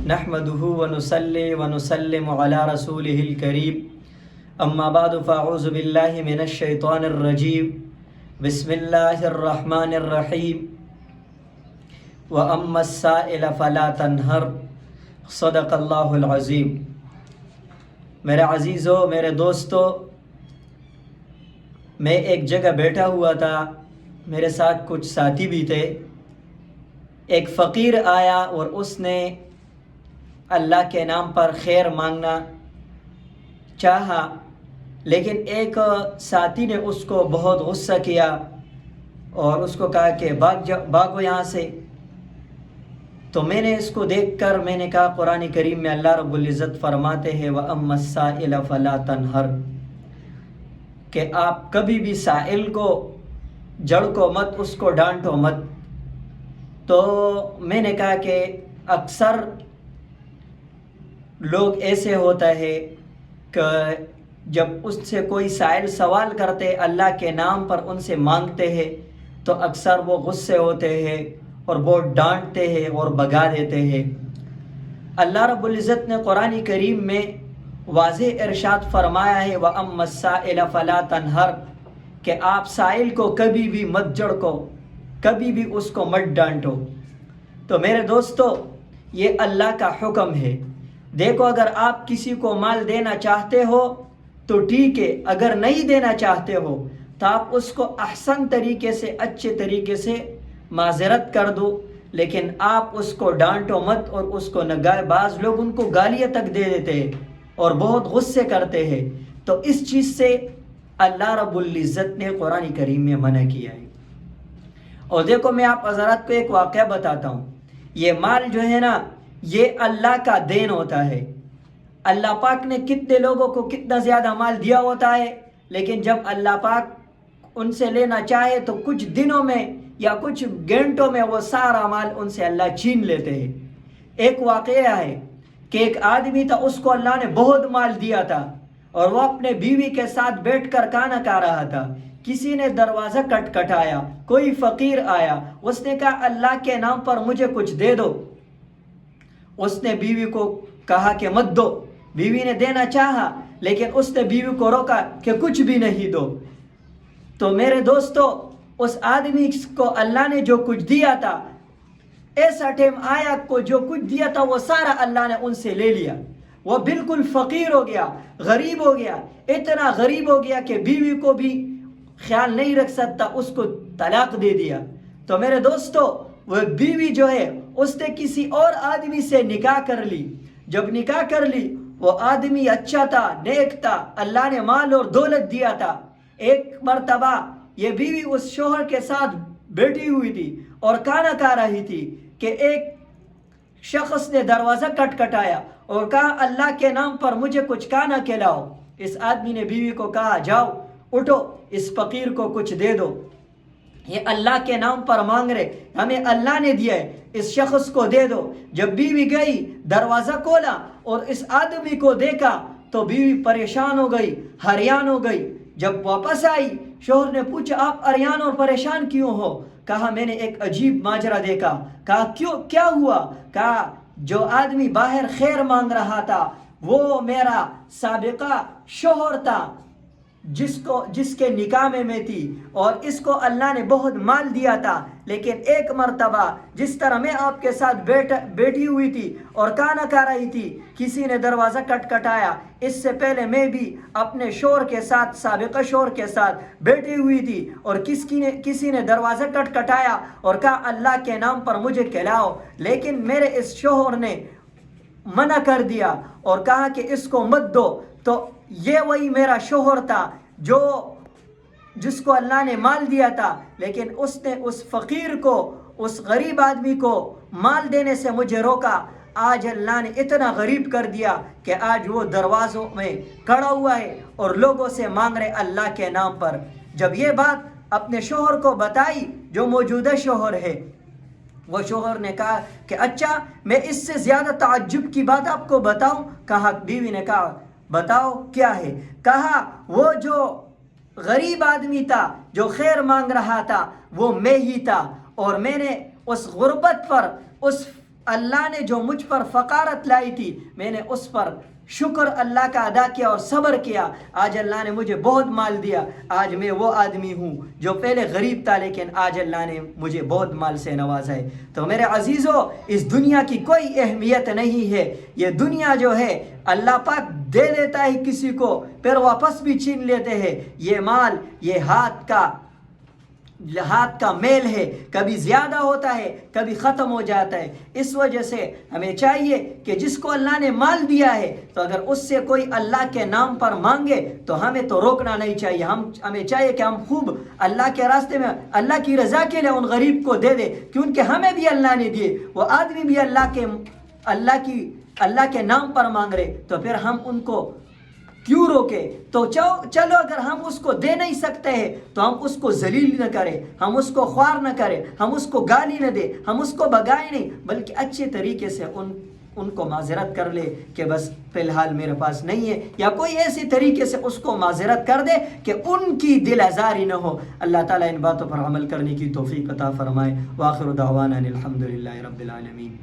نحمده ونصلي ونسلم على رسوله الكريم اما بعد فاعوذ بالله من الشيطان الرجيم بسم الله الرحمن الرحيم واما السائل فلا تنهر صدق اللہ العظیم۔ میرے عزیزوں، میرے دوستوں، میں ایک جگہ بیٹھا ہوا تھا، میرے ساتھ کچھ ساتھی بھی تھے۔ ایک فقیر آیا اور اس نے اللہ کے نام پر خیر مانگنا چاہا، لیکن ایک ساتھی نے اس کو بہت غصہ کیا اور اس کو کہا کہ بھاگو یہاں سے۔ تو میں نے اس کو دیکھ کر میں نے کہا، قرآن کریم میں اللہ رب العزت فرماتے ہیں وَأَمَّا السَّائِلَ فَلَا تَنْهَرْ، کہ آپ کبھی بھی سائل کو جڑ کو مت، اس کو ڈانٹو مت۔ تو میں نے کہا کہ اکثر لوگ ایسے ہوتا ہے کہ جب اس سے کوئی سائل سوال کرتے اللہ کے نام پر ان سے مانگتے ہیں تو اکثر وہ غصے ہوتے ہیں اور بہت ڈانٹتے ہیں اور بھگا دیتے ہیں۔ اللہ رب العزت نے قرآن کریم میں واضح ارشاد فرمایا ہے وَأَمَّا السَّائِلَ فَلَا تَنْهَرْ، کہ آپ سائل کو کبھی بھی مت جھڑکو، کبھی بھی اس کو مت ڈانٹو۔ تو میرے دوستو، یہ اللہ کا حکم ہے۔ دیکھو، اگر آپ کسی کو مال دینا چاہتے ہو تو ٹھیک ہے، اگر نہیں دینا چاہتے ہو تو آپ اس کو احسن طریقے سے، اچھے طریقے سے معذرت کر دو، لیکن آپ اس کو ڈانٹو مت اور اس کو بعض لوگ ان کو گالیاں تک دے دیتے ہیں اور بہت غصے کرتے ہیں۔ تو اس چیز سے اللہ رب العزت نے قرآن کریم میں منع کیا ہے۔ اور دیکھو، میں آپ حضرات کو ایک واقعہ بتاتا ہوں۔ یہ مال جو ہے نا، یہ اللہ کا دین ہوتا ہے۔ اللہ پاک نے کتنے لوگوں کو کتنا زیادہ مال دیا ہوتا ہے، لیکن جب اللہ پاک ان سے لینا چاہے تو کچھ دنوں میں یا کچھ گھنٹوں میں وہ سارا مال ان سے اللہ چھین لیتے ہیں۔ ایک واقعہ ہے کہ ایک آدمی تھا، اس کو اللہ نے بہت مال دیا تھا اور وہ اپنے بیوی کے ساتھ بیٹھ کر کھانا کھا رہا تھا۔ کسی نے دروازہ کھٹکھٹایا، کوئی فقیر آیا، اس نے کہا اللہ کے نام پر مجھے کچھ دے دو۔ اس نے بیوی کو کہا کہ مت دو۔ بیوی نے دینا چاہا، لیکن اس نے بیوی کو روکا کہ کچھ بھی نہیں دو۔ تو میرے دوستو، اس آدمی کو اللہ نے جو کچھ دیا تھا، ایسا ٹائم آیا کو جو کچھ دیا تھا وہ سارا اللہ نے ان سے لے لیا۔ وہ بالکل فقیر ہو گیا، غریب ہو گیا، اتنا غریب ہو گیا کہ بیوی کو بھی خیال نہیں رکھ سکتا، اس کو طلاق دے دیا۔ تو میرے دوستو، وہ بیوی جو ہے اس نے کسی اور آدمی سے نکاح کر لی۔ جب نکاح کر لی، وہ آدمی اچھا تھا، نیک تھا، اللہ نے مال اور دولت دیا تھا۔ ایک مرتبہ یہ بیوی اس شوہر کے ساتھ بیٹھی ہوئی تھی اور کھانا کھا رہی تھی کہ ایک شخص نے دروازہ کھٹکھٹایا اور کہا اللہ کے نام پر مجھے کچھ کھانا کھلاؤ۔ اس آدمی نے بیوی کو کہا جاؤ، اٹھو، اس فقیر کو کچھ دے دو، یہ اللہ کے نام پر مانگ رہے، ہمیں اللہ نے دیا ہے، اس شخص کو دے دو۔ جب بیوی گئی، دروازہ کھولا اور اس آدمی کو دیکھا تو بیوی پریشان ہو گئی، حیران ہو گئی۔ جب واپس آئی، شوہر نے پوچھا آپ حیران اور پریشان کیوں ہو؟ کہا میں نے ایک عجیب ماجرا دیکھا۔ کہا کیا ہوا؟ کہا جو آدمی باہر خیر مانگ رہا تھا وہ میرا سابقہ شوہر تھا، جس کے نکاح میں تھی، اور اس کو اللہ نے بہت مال دیا تھا، لیکن ایک مرتبہ جس طرح میں آپ کے ساتھ بیٹھی ہوئی تھی اور کھانا کھا رہی تھی، کسی نے دروازہ کھٹکھٹایا، اس سے پہلے میں بھی اپنے شوہر کے ساتھ، سابقہ شوہر کے ساتھ بیٹھی ہوئی تھی اور کسی نے دروازہ کھٹکھٹایا اور کہا اللہ کے نام پر مجھے کھلاؤ، لیکن میرے اس شوہر نے منع کر دیا اور کہا کہ اس کو مت دو۔ تو یہ وہی میرا شوہر تھا جس کو اللہ نے مال دیا تھا، لیکن اس نے اس فقیر کو، اس غریب آدمی کو مال دینے سے مجھے روکا۔ آج اللہ نے اتنا غریب کر دیا کہ آج وہ دروازوں میں کھڑا ہوا ہے اور لوگوں سے مانگ رہے اللہ کے نام پر۔ جب یہ بات اپنے شوہر کو بتائی، جو موجودہ شوہر ہے، وہ شوہر نے کہا کہ اچھا، میں اس سے زیادہ تعجب کی بات آپ کو بتاؤں؟ کہا، بیوی نے کہا بتاؤ کیا ہے؟ کہا وہ جو غریب آدمی تھا، جو خیر مانگ رہا تھا، وہ میں ہی تھا، اور میں نے اس غربت پر، اس اللہ نے جو مجھ پر فقارت لائی تھی میں نے اس پر شکر اللہ کا ادا کیا اور صبر کیا. آج اللہ نے مجھے بہت مال دیا. آج میں وہ آدمی ہوں جو پہلے غریب تھا لیکن آج اللہ نے مجھے بہت مال سے نوازا ہے. تو میرے عزیزو اس دنیا کی کوئی اہمیت نہیں ہے. یہ دنیا جو ہے اللہ پاک دے دیتا ہے کسی کو پھر واپس بھی چھین لیتے ہیں. یہ مال یہ ہاتھ کا میل ہے, کبھی زیادہ ہوتا ہے کبھی ختم ہو جاتا ہے. اس وجہ سے ہمیں چاہیے کہ جس کو اللہ نے مال دیا ہے تو اگر اس سے کوئی اللہ کے نام پر مانگے تو ہمیں تو روکنا نہیں چاہیے. ہمیں چاہیے کہ ہم خوب اللہ کے راستے میں اللہ کی رضا کے لیے ان غریب کو دے دے, کیونکہ ہمیں بھی اللہ نے دیے. وہ آدمی بھی اللہ کے نام پر مانگ رہے تو پھر ہم ان کو کیوں روکے؟ تو چلو اگر ہم اس کو دے نہیں سکتے ہیں تو ہم اس کو ذلیل نہ کریں, ہم اس کو خوار نہ کریں, ہم اس کو گالی نہ دیں, ہم اس کو بگائیں نہیں, بلکہ اچھے طریقے سے ان کو معذرت کر لے کہ بس فی الحال میرے پاس نہیں ہے, یا کوئی ایسی طریقے سے اس کو معذرت کر دے کہ ان کی دل آزاری نہ ہو. اللہ تعالیٰ ان باتوں پر عمل کرنے کی توفیق عطا فرمائے. وآخر دعوانا الحمدللہ رب العالمین.